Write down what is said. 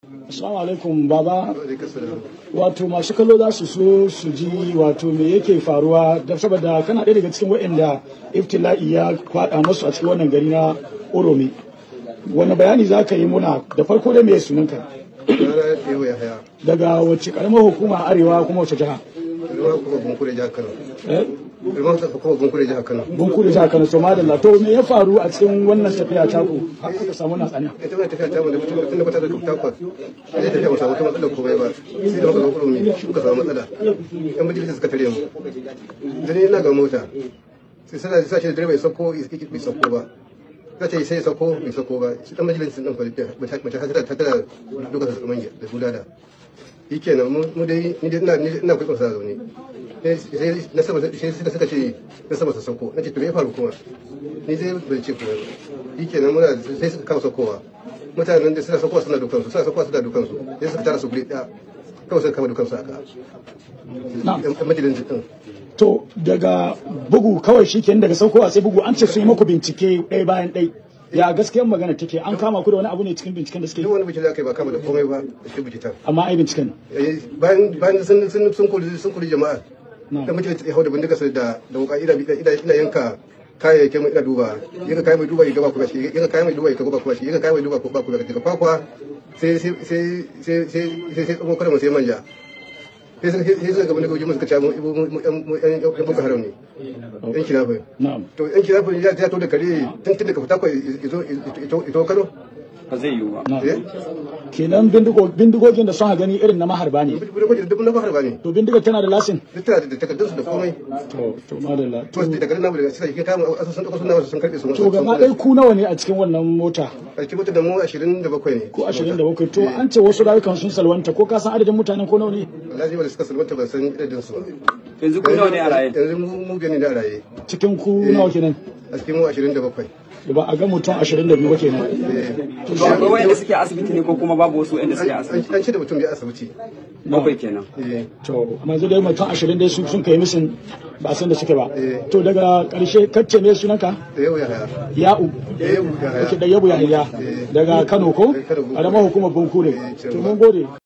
Assalamu alaikum baba. Wato masu kallo za su so su ji wato me yake faruwa da saboda kana ɗaya daga cikin waɗanda iftila'i ya kwaɗa masu a cikin wannan gari na Oromi. Wani bayani za ka yi muna da farko da me sunanka? Daga wacce karamar hukuma arewa kuma wacce jiha? Bunkure jihar Kano. To madalla, to me ya faru a cikin wannan tafiya ta ku har aka samu na tsani? Ita wannan tafiya ta mu da mutum da kwata da takwas. Sai tafiya mu samu wata matsala komai ba. Sai da muka zo Oromi muka samu matsala. Yan majalisa suka tare mu. Dani ina ga mota. Sai sai sai da direba ya sauko bai sauko ba. Zace sai ya sauko bai sauko ba. Shi dan majalisin din kwalifiya mace har ta tara duka su manje da bulada. Shikenan mu dai ina kai kwasa zaune. Sai na saba sai suka ce na saba su sauko. Nace to me ya faru kuma? Ni sai ban ce kuma. Shikenan muna sai suka kawo saukowa. Mutanen da suna saukowa suna dukansu sai suka tara su guri ɗaya. Kawai suka kama dukansu haka. Majalisin din. To daga bugu kawai shi kenan daga saukowa sai bugu an ce sun yi muku bincike ɗaya bayan ɗaya. Ya gaskiyar magana take an kama ku da wani abu ne cikin binciken da suke yi? Wani bincike da aka yi ba kama da komai ba da shi binciken. Amma ai binciken. Bayan sun kori jama'a. Da mutum ya hau da bindiga sai da wuka ina yanka kayayyakin ina duba. Yanka kayan mai duba ya gaba kuma shi. Yanka kayan mai duba ya gaba kuma shi. Yanka kayan mai duba ko ba kuma daga kwakwa sai tsohon kwanan sai manja. Sai suka gaba da gojin suka ce mu yan boko haram ne yan kinafin to yan kinafin ya to da kare tun daga fita ko ito Kano ba zai yiwu ba kenan bindigogin da sun gani irin na maharba ne bindigogin da na maharba ne to bindigar tana da lasin tana da takardun su da komai to madalla to daga nan namu da sai kin kama asusun dauka sunna sun karbe su to gaba dai ku nawa ne a cikin wannan mota a cikin mota da mu 27 ne ko 27 to an ce wasu rayukan sun salwanta ko ka san adadin mutanen ko nawa ne wallahi wanda suka salwanta ban san adadin su ba yanzu ku nawa ne a raye yanzu mu gani da raye cikin ku nawa kenan a cikin mu 27 ba a ga mutum 22 ba kenan to akwai wanda suke asibiti ne ko kuma babu wasu wanda suke asibiti an ce da mutum ya asibiti bakwai kenan to amma zai dai mutum 20 dai sun kai misin ba san da suke ba to daga karshe kacce ne sunanka ya'u da yabu ya daga Kano ko a hukumar Bunkure to mun gode